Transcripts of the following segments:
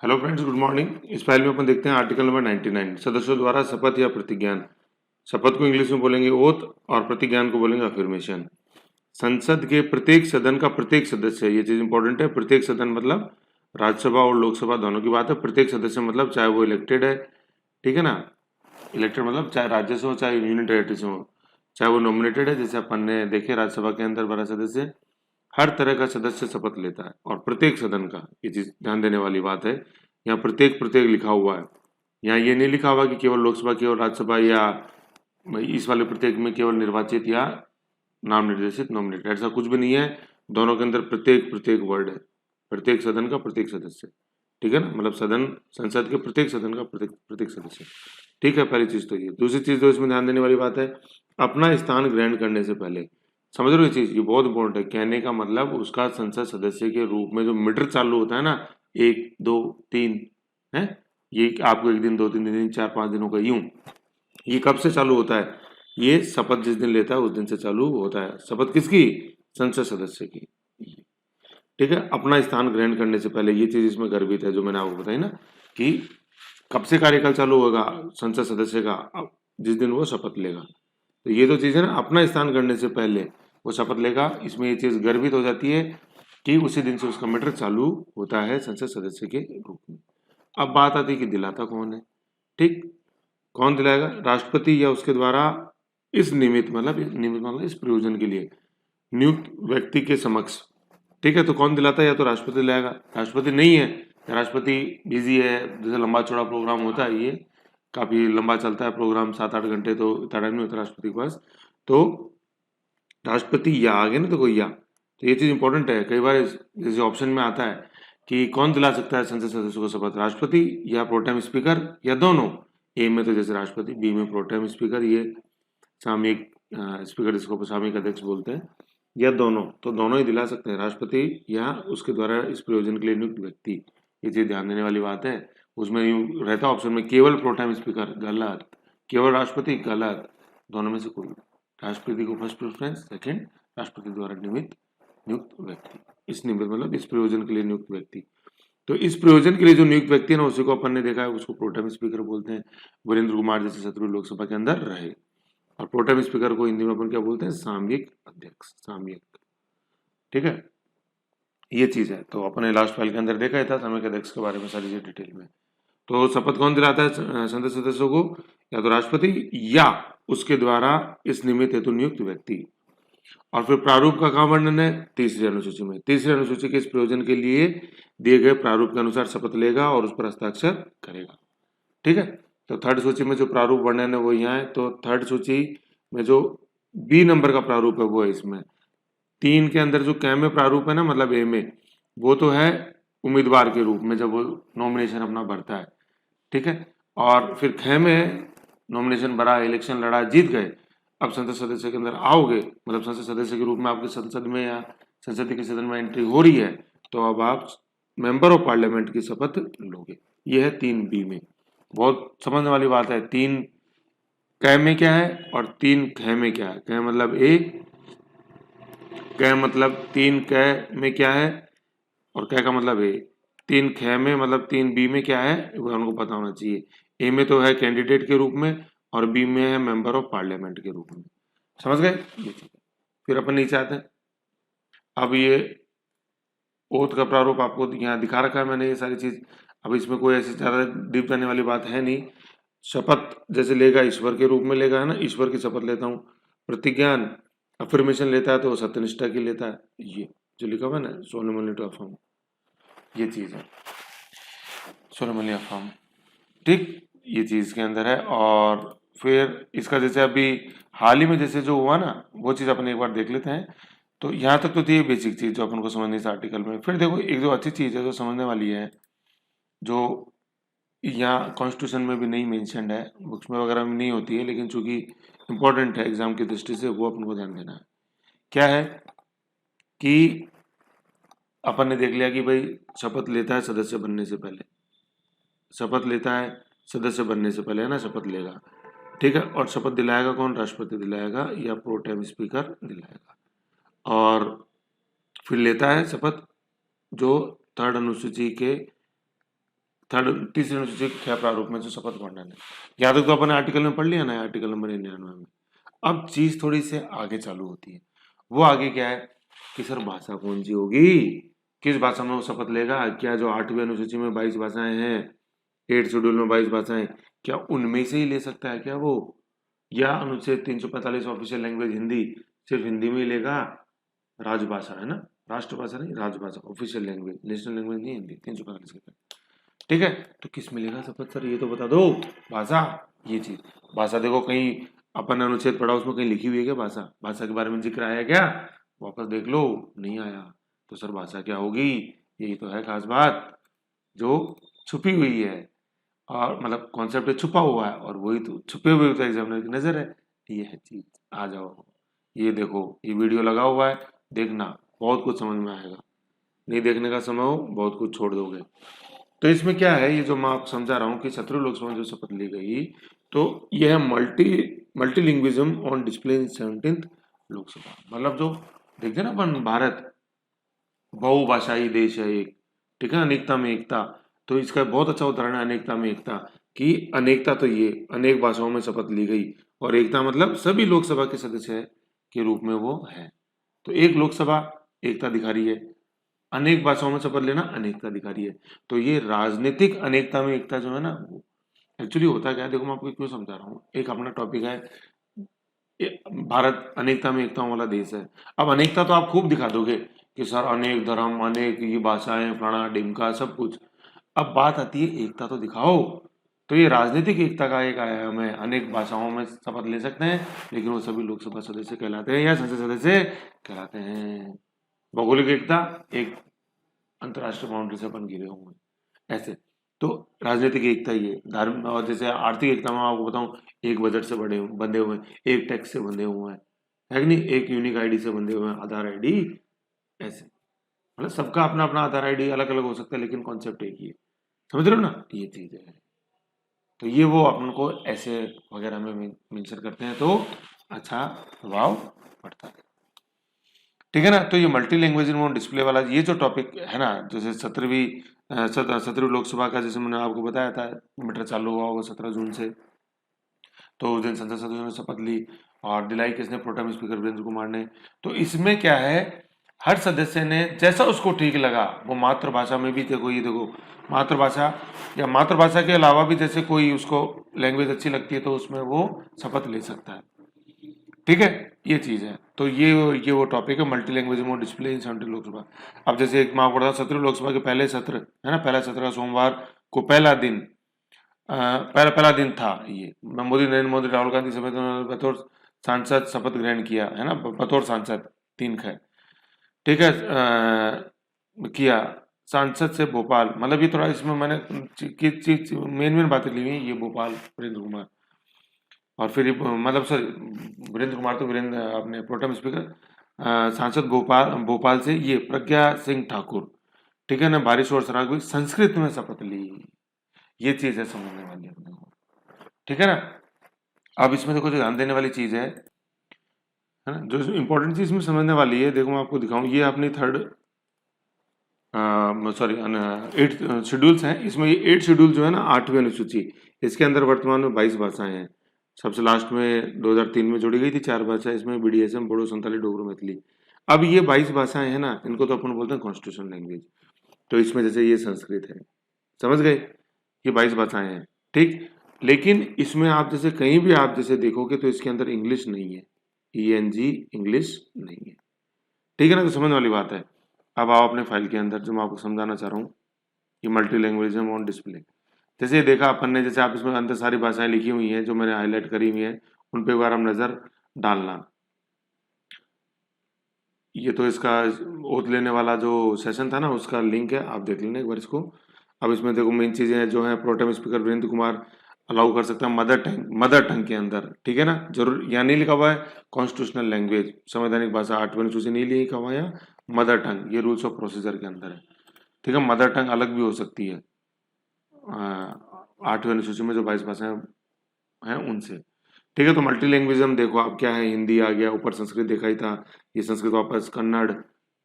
Hello friends, good morning. इस file में अपन देखते हैं आर्टिकल नंबर 99, सदस्यों द्वारा शपथ या प्रतिज्ञान। शपथ को इंग्लिश में बोलेंगे ओथ और प्रतिज्ञान को बोलेंगे अफर्मेशन। संसद के प्रत्येक सदन का प्रत्येक सदस्य, ये चीज इंपॉर्टेंट है। प्रत्येक सदन मतलब राज्यसभा और लोकसभा दोनों की बात है। प्रत्येक सदस्य मतलब चाहे वो इलेक्टेड है, ठीक है ना। इलेक्टेड मतलब चाहे राज्य से हो चाहे यूनियन टेरेटरी से हो, चाहे वो नॉमिनेटेड है, जैसे अपन ने देखे राज्यसभा के अंदर 12 सदस्य। हर तरह का सदस्य शपथ लेता है और प्रत्येक सदन का, ये चीज ध्यान देने वाली बात है। यहाँ प्रत्येक प्रत्येक लिखा हुआ है। यहाँ ये नहीं लिखा हुआ कि केवल लोकसभा केवल राज्यसभा या इस वाले प्रत्येक में केवल निर्वाचित या नाम निर्देशित नॉमिनेटेड, ऐसा कुछ भी नहीं है। दोनों के अंदर प्रत्येक प्रत्येक वर्ड है। प्रत्येक सदन का प्रत्येक सदस्य, ठीक है ना। मतलब सदन, संसद के प्रत्येक सदन का प्रत्येक प्रत्येक सदस्य, ठीक है। पहली चीज तो ये। दूसरी चीज तो इसमें ध्यान देने वाली बात है, अपना स्थान ग्रहण करने से पहले। समझ रहे हो ये चीज, ये बहुत इंपॉर्टेंट है। कहने का मतलब उसका संसद सदस्य के रूप में जो मीटर चालू होता है ना, 1 2 3 है, ये आपको 1 दिन 2 3 दिन 4 5 दिनों का यूं, ये कब से चालू होता है? ये शपथ जिस दिन लेता है उस दिन से चालू होता है। शपथ किसकी? संसद सदस्य की, ठीक है। अपना स्थान ग्रहण करने से पहले, ये चीज इसमें गर्भित है जो मैंने आपको बताई ना, कि कब से कार्यकाल चालू होगा संसद सदस्य का? जिस दिन वो शपथ लेगा। तो ये तो चीज है ना, अपना स्थान करने से पहले वो शपथ लेगा। इसमें ये चीज गर्भित हो जाती है कि उसी दिन से उसका मैटर चालू होता है संसद सदस्य के रूप में। अब बात आती है कि दिलाता कौन है, ठीक। कौन दिलाएगा? राष्ट्रपति या उसके द्वारा इस निमित्त मतलब इस प्रयोजन के लिए नियुक्त व्यक्ति के समक्ष, ठीक है। तो कौन दिलाता है? या तो राष्ट्रपति दिलाएगा। राष्ट्रपति नहीं है, राष्ट्रपति बिजी है, जैसे लंबा चौड़ा प्रोग्राम होता है, ये काफी लंबा चलता है प्रोग्राम, 7 8 घंटे, तो इतना टाइम नहीं होता राष्ट्रपति के पास। तो राष्ट्रपति या आगे ना, तो कोई या, तो ये चीज इंपॉर्टेंट है। कई बार जैसे ऑप्शन में आता है कि कौन दिला सकता है संसद सदस्यों को शपथ, राष्ट्रपति या प्रोटेम स्पीकर या दोनों। ए में तो जैसे राष्ट्रपति, बी में प्रोटेम स्पीकर, ये सामयिक स्पीकर जिसको सामयिक अध्यक्ष बोलते हैं, या दोनों। तो दोनों ही दिला सकते हैं, राष्ट्रपति या उसके द्वारा इस प्रयोजन के लिए नियुक्त व्यक्ति। ये चीज ध्यान देने वाली बात है। उसमें यूं रहता ऑप्शन में केवल प्रोटेम स्पीकर, गलत। केवल राष्ट्रपति, गलत। दोनों में से कोई। राष्ट्रपति को फर्स्ट प्रेफरेंस, सेकंड राष्ट्रपति द्वारा नियुक्त व्यक्ति। इस निमित्त मतलब इस प्रयोजन के लिए नियुक्त व्यक्ति। तो इस प्रयोजन के लिए जो नियुक्त व्यक्ति है ना, उसी को अपन ने देखा है, उसको प्रोटेम स्पीकर बोलते हैं। वीरेंद्र कुमार जैसे शत्रु लोकसभा के अंदर रहे। और प्रोटेम स्पीकर को हिंदी में अपन क्या बोलते हैं? सामयिक अध्यक्ष, सामयिक, ठीक है। ये चीज है। तो अपने लास्ट फाइल के अंदर देखा ही था सामयिक अध्यक्ष के बारे में सारी चीज डिटेल में। तो शपथ कौन दिलाता है संसद सदस्यों को? या तो राष्ट्रपति या उसके द्वारा इस निमित्त हेतु नियुक्त व्यक्ति। और फिर प्रारूप का कहाँ वर्णन है? तीसरी अनुसूची में। तीसरी अनुसूची के इस प्रयोजन के लिए दिए गए प्रारूप के अनुसार शपथ लेगा और उस पर हस्ताक्षर करेगा, ठीक है। तो थर्ड सूची में जो प्रारूप वर्णन है वो यहाँ है। तो थर्ड सूची में जो बी नंबर का प्रारूप है वो है इसमें। 3 के अंदर जो कै में प्रारूप है ना, मतलब ए में, वो तो है उम्मीदवार के रूप में जब वो नॉमिनेशन अपना भरता है, ठीक है। और फिर ख में नॉमिनेशन भरा, इलेक्शन लड़ा, जीत गए, अब संसद सदस्य के अंदर आओगे, मतलब संसद सदस्य के रूप में आपके संसद में या संसद के सदन में एंट्री हो रही है, तो अब आप मेंबर ऑफ पार्लियामेंट की शपथ लोगे। ये है 3B में। बहुत समझने वाली बात है। 3 क में क्या है और 3 ख में क्या है। क मतलब ए, क मतलब 3 क में क्या है, और क का मतलब ए। 3 ख में मतलब 3B में क्या है, वो हमको पता होना चाहिए। ए में तो है कैंडिडेट के रूप में, और बी में है मेंबर ऑफ पार्लियामेंट के रूप में। समझ गए? ये ठीक है। फिर अपन नीचे आते हैं। अब ये ओथ का प्रारूप आपको यहाँ दिखा रखा है मैंने, ये सारी चीज। अब इसमें कोई ऐसी ज्यादा डीप करने वाली बात है नहीं। शपथ जैसे लेगा ईश्वर के रूप में लेगा, है ना, ईश्वर की शपथ लेता हूँ। प्रतिज्ञान, अफर्मेशन लेता है तो वो सत्यनिष्ठा की लेता है। ये जो लिखा हुआ है ना, सोलोमन टू अफर्म, ये चीज है सोलोमन अफर्म, ठीक। ये चीज के अंदर है। और फिर इसका जैसे अभी हाल ही में जैसे जो हुआ ना, वो चीज अपन एक बार देख लेते हैं। तो यहाँ तक तो थी बेसिक चीज जो अपन को समझनी इस आर्टिकल में। फिर देखो एक जो अच्छी चीज है जो समझने वाली है, जो यहाँ कॉन्स्टिट्यूशन में भी नहीं मेंशन्ड है, बुक्स में वगैरह में नहीं होती है, लेकिन चूंकि इंपॉर्टेंट है एग्जाम की दृष्टि से, वो अपन को ध्यान देना है। क्या है कि अपन ने देख लिया कि भाई शपथ लेता है सदस्य बनने से पहले, शपथ लेता है सदस्य बनने से पहले, है ना, शपथ लेगा, ठीक है। और शपथ दिलाएगा कौन? राष्ट्रपति दिलाएगा या प्रोटेम स्पीकर दिलाएगा। और फिर लेता है शपथ जो थर्ड अनुसूची के तीसरी अनुसूची के क्या प्रारूप में जो शपथ वर्णन है, यहाँ तक तो अपन आर्टिकल में पढ़ लिया ना, आर्टिकल नंबर 99 में। अब चीज थोड़ी से आगे चालू होती है। वो आगे क्या है कि सर भाषा कौन सी होगी, किस भाषा में वो शपथ लेगा, क्या जो 8वीं अनुसूची में 22 भाषाएं हैं, 8 शेड्यूल में 22 भाषाएं, क्या उनमें से ही ले सकता है क्या वो, या अनुच्छेद 345 ऑफिशियल लैंग्वेज हिंदी, सिर्फ हिंदी में ही लेगा, राजभाषा है ना, राष्ट्रभाषा नहीं, राजभाषा, ऑफिशियल लैंग्वेज, नेशनल लैंग्वेज नहीं हिंदी, 345 के तहत। ठीक है, तो किस मिलेगा शपथ सर, ये तो बता दो। भाषा, ये चीज भाषा देखो कहीं अपन ने अनुच्छेद पढ़ा उसमें कहीं लिखी हुई है क्या भाषा, भाषा के बारे में जिक्र आया क्या, वापस देख लो, नहीं आया। तो सर भाषा क्या होगी, यही तो है खास बात जो छुपी हुई है, और मतलब कॉन्सेप्ट छुपा हुआ है, और वही तो छुपे हुए तो एग्जामिनर की नजर है। ये है चीज, आ जाओ, ये देखो, ये वीडियो लगा हुआ है, देखना, बहुत कुछ समझ में आएगा। नहीं देखने का समय हो, बहुत कुछ छोड़ दोगे। तो इसमें क्या है, ये जो मैं आपको समझा रहा हूँ कि 17 लोकसभा में जो शपथ ली गई, तो यह है मल्टीलिंग्विज्म on display in 17th Lok Sabha. मतलब जो देखते हैं ना अपन, भारत बहुभाषाई देश है एक, ठीक है, अनेकता में एकता। तो इसका बहुत अच्छा उदाहरण है अनेकता में एकता, कि अनेकता तो ये अनेक भाषाओं में शपथ ली गई, और एकता मतलब सभी लोकसभा के सदस्य के रूप में वो है। तो एक लोकसभा एकता दिखा रही है, अनेक भाषाओं में शपथ लेना अनेकता दिखा रही है। तो ये राजनीतिक अनेकता में एकता जो है ना, एक्चुअली होता क्या है, देखो मैं आपको क्यों समझा रहा हूँ। एक अपना टॉपिक है, भारत अनेकता में एकताओं वाला देश है। अब अनेकता तो आप खूब दिखा दोगे कि सर अनेक धर्म, अनेक ये भाषाएं, फलाना डिमका सब कुछ। अब बात आती है एकता तो दिखाओ। तो ये राजनीतिक एकता का एक आयाम है, अनेक भाषाओं में शपथ ले सकते हैं, लेकिन वो सभी लोकसभा सदस्य कहलाते हैं या संसद सदस्य कहलाते हैं। भौगोलिक एकता, एक अंतर्राष्ट्रीय बाउंड्री से अपन घिरे हुए हैं ऐसे। तो राजनीतिक एकता ही है। धर्म और जैसे आर्थिक एकता में आपको बताऊं, एक बजट से बंधे हुए हैं, एक टैक्स से बंधे हुए हैं, है कि नहीं, एक यूनिक आईडी से बंधे हुए हैं, आधार आईडी, ऐसे। मतलब सबका अपना अपना आधार आईडी अलग अलग हो सकता है, लेकिन कॉन्सेप्ट एक ही है। समझ रहे हो ना, ये चीज है। तो ये वो अपन को ऐसे वगैरह में मेंशन करते हैं, तो अच्छा प्रभाव पड़ता है। ठीक है ना। तो ये मल्टी लैंग्वेज इन डिस्प्ले वाला ये जो टॉपिक है ना, जैसे 17वीं लोकसभा का, जैसे मैंने आपको बताया था, मीटर चालू हुआ होगा 17 जून से। तो उस दिन संसद सदस्यों ने शपथ ली, और दिलाई किसने, प्रोटेम स्पीकर वीरेंद्र कुमार ने। तो इसमें क्या है, हर सदस्य ने जैसा उसको ठीक लगा, वो मातृभाषा में भी, देखो ये देखो, मातृभाषा या मातृभाषा के अलावा भी जैसे कोई उसको लैंग्वेज अच्छी लगती है, तो उसमें वो शपथ ले सकता है। ठीक है, ये चीज है। तो ये वो टॉपिक है, multi language mode display in 17 Lok Sabha. अब जैसे एक मैं आपको बता, 17 लोकसभा के पहले सत्र है ना, पहला सत्र का सोमवार को पहला दिन, पहला दिन था ये। नरेंद्र मोदी राहुल गांधी समेत उन्होंने बतौर सांसद शपथ ग्रहण किया है ना, बतौर सांसद 3 है, ठीक है, किया। सांसद से भोपाल, मतलब ये थोड़ा इसमें मैंने चीज मेन बातें ली हुई, ये भोपाल वीरेंद्र कुमार, और फिर मतलब सर वीरेंद्र कुमार तो वीरेंद्र अपने प्रोटेम स्पीकर, सांसद भोपाल से ये प्रज्ञा सिंह ठाकुर, ठीक है ना, बारिश और सराग हुई, संस्कृत में शपथ ली। ये चीज है समझने वाली अपने को, ठीक है ना। अब इसमें देखो जो ध्यान देने वाली चीज है ना, जो इंपॉर्टेंट चीज में समझने वाली है, देखो मैं आपको दिखाऊं, ये अपनी थर्ड सॉरी 8 शेड्यूल्स हैं। इसमें ये 8 शेड्यूल जो है ना, 8वीं अनुसूची, इसके अंदर वर्तमान में 22 भाषाएं हैं। सबसे लास्ट में 2003 में जोड़ी गई थी 4 भाषा, इसमें बीडीएसएम, बोडो, संताली, डोगरो, मैथिली। अब ये 22 भाषाएं हैं ना, इनको तो अपन बोलते हैं कॉन्स्टिट्यूशन लैंग्वेज। तो इसमें जैसे ये संस्कृत है, समझ गए, ये 22 भाषाएं हैं, ठीक। लेकिन इसमें आप जैसे कहीं भी आप जैसे देखोगे तो इसके अंदर इंग्लिश नहीं है, ईएनजी इंग्लिश नहीं है, ठीक है ना। तो समझ वाली बात है। अब आओ अपने फाइल के अंदर, जो मैं आपको समझाना चाह रहा हूँ, ये मल्टी लैंग्वेज ऑन डिस्प्ले। जैसे ये देखा अपन ने, जैसे आप इसमें अंदर सारी भाषाएं लिखी हुई हैं जो मैंने हाईलाइट करी हुई हैं, उन पे एक बार हम नजर डालना। ये तो इसका ओथ लेने वाला जो सेशन था ना, उसका लिंक है, आप देख लेना एक बार इसको। अब इसमें देखो मेन चीजें जो है, pro tem speaker Virendra Kumar allow कर सकता है मदर टंग के अंदर, ठीक है ना। जरूर यहाँ नहीं लिखा हुआ है कॉन्स्टिट्यूशनल लैंग्वेज, संवैधानिक भाषा 8वीं अनुसूची नहीं लिखा हुआ है, मदर टंग ये रूल्स ऑफ प्रोसीजर के अंदर है, ठीक है। मदर टंग अलग भी हो सकती है 8वीं अनुसूची में जो 22 भाषाएं हैं उनसे, ठीक है। तो मल्टी लैंग्वेज देखो आप क्या है, हिंदी आ गया, ऊपर संस्कृत देखा ही था, ये संस्कृत वापस कन्नड़,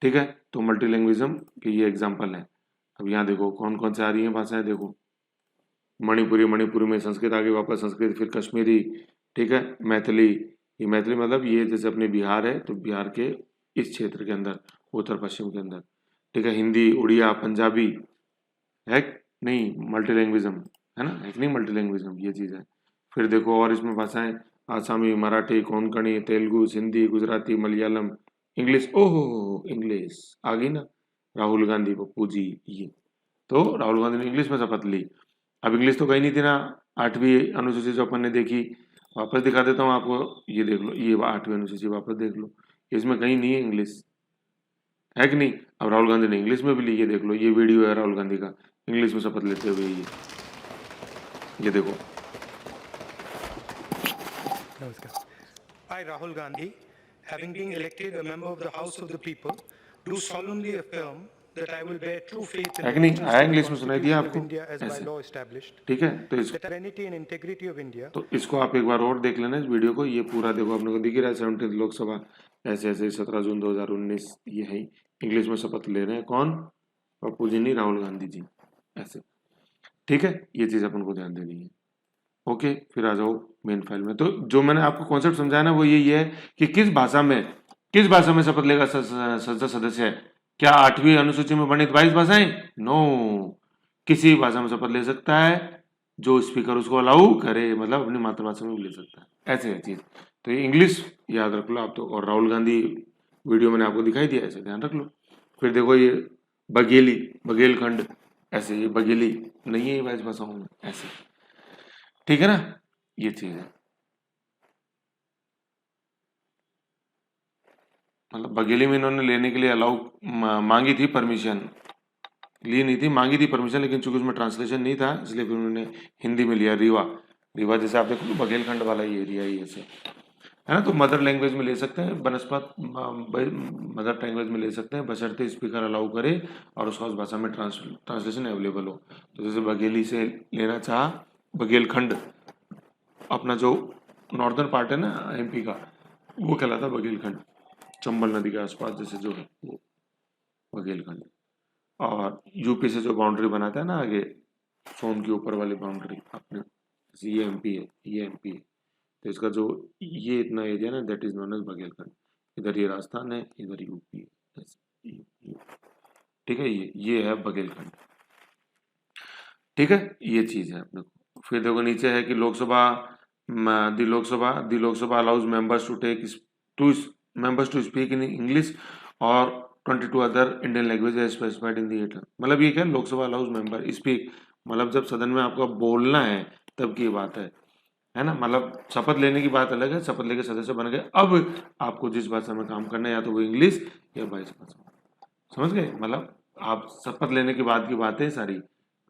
ठीक है। तो मल्टी लैंग्वेज के ये एग्जाम्पल है। अब यहाँ देखो कौन कौन से आ रही है भाषाएं, देखो मणिपुरी, मणिपुरी में संस्कृत, आगे वापस संस्कृत, फिर कश्मीरी, ठीक है, मैथिली, ये मैथिली मतलब ये जैसे अपने बिहार है तो बिहार के इस क्षेत्र के अंदर, उत्तर पश्चिम के अंदर, ठीक है, हिंदी, उड़िया, पंजाबी है नहीं, मल्टीलैंग्विज्म है ना, है कि नहीं मल्टीलैंग्विज्म, ये चीज़ है। फिर देखो और इसमें भाषाएं, आसामी, मराठी, कोंकणी, तेलुगु, सिंधी, गुजराती, मलयालम, इंग्लिश, ओहो इंग्लिश आ गई ना, राहुल गांधी पप्पू जी, ये तो राहुल गांधी ने इंग्लिश में शपथ ली। अब इंग्लिश तो कहीं नहीं थी ना, 8वीं अनुसूची जो अपन ने देखी, वापस दिखा देता हूँ आपको, ये देख लो, ये 8वीं अनुसूची वापस देख लो, इसमें कहीं नहीं है इंग्लिश, है कि नहीं। अब राहुल गांधी ने इंग्लिश में भी ली, ये देख लो, ये वीडियो है राहुल गांधी का इंग्लिश में शपथ लेते हुए, ये देखो। Namaskar. I, Rahul Gandhi, having been elected a member of the House of the People, do solemnly affirm that I will bear true faith in है कि नहीं, allegiance आया to the इंग्लिश में सुनाई दिया Constitution of आपको India as by ऐसे, law established, ठीक है। तो the sovereignty and integrity of India. तो इसको आप एक बार और देख लेना इस वीडियो को, ये पूरा देखो, अपने को दिख ही रहा है 17वीं लोकसभा, ऐसे ऐसे 17 जून 2019, ये है इंग्लिश में शपथ ले रहे हैं कौन, पप्पू जी नहीं, राहुल गांधी जी, ऐसे, ठीक है, ये चीज अपन को ध्यान देनी है। ओके, फिर आ जाओ मेन फाइल में। तो जो मैंने आपको कॉन्सेप्ट समझाया ना वो यही है कि किस भाषा में शपथ लेगा संसद सदस्य, क्या 8वीं अनुसूची में वर्णित 22 भाषाएं, नो, किसी भी भाषा में शपथ ले सकता है जो स्पीकर उसको अलाउ करे, मतलब अपनी मातृभाषा में भी ले सकता है, ऐसे है चीज। तो ये इंग्लिश याद रख लो आप तो, और राहुल गांधी वीडियो मैंने आपको दिखाई दिया, ऐसे ध्यान रख लो। फिर देखो ये बघेली, बघेलखंड, ऐसे, ये बघेली नहीं है ये 22 भाषाओं में, ऐसे, ठीक है ना, ये चीज है। मतलब बघेली में इन्होंने लेने के लिए अलाउ मांगी थी परमिशन, ली नहीं थी, मांगी थी परमिशन, लेकिन चूंकि उसमें ट्रांसलेशन नहीं था इसलिए फिर उन्होंने हिंदी में लिया, रीवा, रीवा जैसे आप देखो बघेलखंड वाला ये एरिया ही ऐसे है ना। तो मदर लैंग्वेज में ले सकते हैं, बनस्पत मदर लैंग्वेज में ले सकते हैं, बशर्ते स्पीकर अलाउ करे और उसका उस भाषा में ट्रांसलेशन अवेलेबल हो। तो जैसे बघेली से लेना चाह, बघेलखंड अपना जो नॉर्दर्न पार्ट है ना एमपी का, वो कहलाता बघेलखंड, चंबल नदी के आसपास जैसे जो है वो बघेलखंड। और यूपी से जो बाउंड्री बनाता है ना आगे, सोन के ऊपर वाली बाउंड्री अपने, ये एमपी है, ये एमपी है, तो इसका जो ये इतना एरिया ना that is known as Baghelkhand. इधर ये राजस्थान है, इधर यूपी है, ठीक है, ये है बघेलखंड, ठीक है, ये चीज है अपने को। फिर देखो नीचे है कि the Lok Sabha allows members to speak in English और 22 other Indian language specified in the, मतलब ये क्या, लोकसभा अलाउज मेंबर स्पीक, मतलब जब सदन में आपका बोलना है तब की बात है ना, मतलब शपथ लेने की बात अलग है, शपथ लेके सदस्य बन गए, अब आपको जिस भाषा में काम करना है या तो वो इंग्लिश या 22 भाषा, समझ गए, मतलब आप शपथ लेने के बाद की बातें सारी,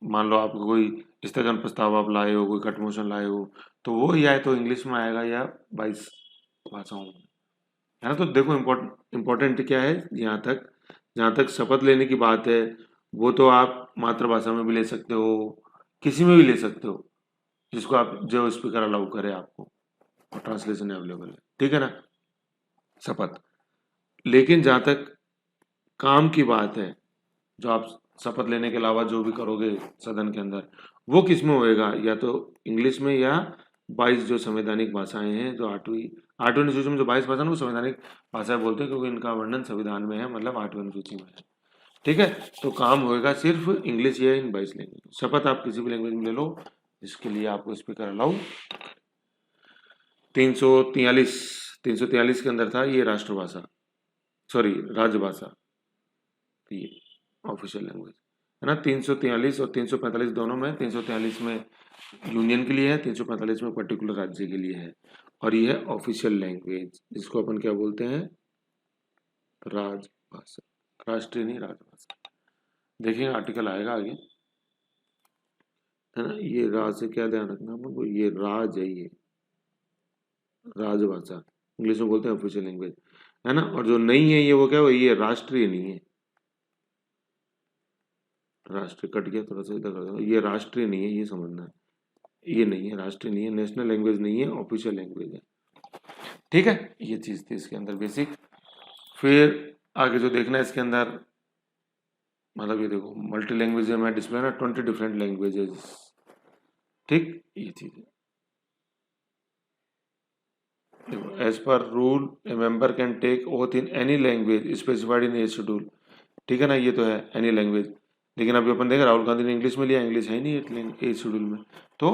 मान लो आपको कोई स्थगन प्रस्ताव आप लाए हो, कोई कट मोशन लाए हो, तो वो या तो इंग्लिश में आएगा या 22 भाषाओं में, है ना। तो देखो इम्पोर्टेंट क्या है, जहाँ तक शपथ लेने की बात है, वो तो आप मातृभाषा में भी ले सकते हो, किसी में भी ले सकते हो, जिसको आप जो स्पीकर अलाउ करे आपको, और ट्रांसलेशन अवेलेबल है, ठीक है ना, शपथ। लेकिन जहाँ तक काम की बात है, जो आप शपथ लेने के अलावा जो भी करोगे सदन के अंदर, वो किस में होएगा, या तो इंग्लिश में या 22 जो संवैधानिक भाषाएं हैं, जो आठवीं अनुसूची में जो 22 भाषा वो संवैधानिक भाषाएं बोलते हैं, क्योंकि इनका वर्णन संविधान में है, मतलब 8वीं अनुसूची में है, ठीक है। तो काम होएगा सिर्फ इंग्लिश या इन 22 लैंग्वेज। शपथ आप किसी भी लैंग्वेज में ले लो, इसके लिए आपको स्पीकर अलाउ। 343 के अंदर था ये राष्ट्रभाषा, सॉरी राजभाषा, ये ऑफिशियल लैंग्वेज है ना। 343 और 345 दोनों में, 343 में यूनियन के लिए है, 345 में पर्टिकुलर राज्य के लिए है, और ये है ऑफिशियल लैंग्वेज, जिसको अपन क्या बोलते हैं, राजभाषा, राष्ट्रीय नहीं राजभाषा। देखिए आर्टिकल आएगा आगे, है ना। ये राज से क्या ध्यान रखना हमको, ये राज है, ये राजभाषा इंग्लिश में बोलते हैं ऑफिशियल लैंग्वेज, है ना। और जो नहीं है ये वो क्या, ये राष्ट्रीय नहीं है, राष्ट्रीय कट गया थोड़ा सा, इधर कर दो, ये राष्ट्रीय नहीं है, ये समझना है, ये नहीं है, राष्ट्रीय नहीं है, नेशनल लैंग्वेज नहीं है, ऑफिशियल लैंग्वेज है, ठीक है। ये चीज थी इसके अंदर बेसिक। फिर आगे जो देखना है इसके अंदर, मतलब ये देखो मल्टी लैंग्वेज में डिस्प्ले ना 20 डिफरेंट लैंग्वेजेस, ठीक, ये चीज है। देखो, as per rule a member can take oath in any language specified in as schedule. ठीक है ना, ये तो है एनी लैंग्वेज, लेकिन अभी अपन देखें राहुल गांधी ने इंग्लिश में लिया, इंग्लिश है ही नहीं एज शेड्यूल में। तो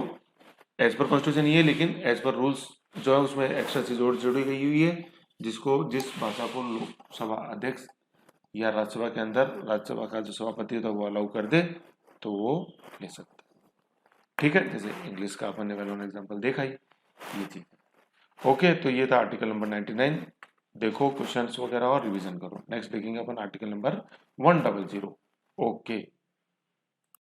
एज पर कॉन्स्टिट्यूशन ये है, लेकिन एज पर रूल्स जो है उसमें एक्स्ट्रा चीज और जोड़ी गई हुई है, जिसको जिस भाषा को लोकसभा अध्यक्ष या राज्यसभा के अंदर राज्यसभा का जो सभापति होता है वो अलाउ कर दे तो वो ले सकता है। ठीक है, जैसे इंग्लिश का अपन ने पहले एग्जाम्पल देखा ही, ये चीज। ओके, तो ये था आर्टिकल नंबर 99। देखो क्वेश्चंस वगैरह और रिवीजन करो। नेक्स्ट देखेंगे अपन आर्टिकल नंबर 100। ओके।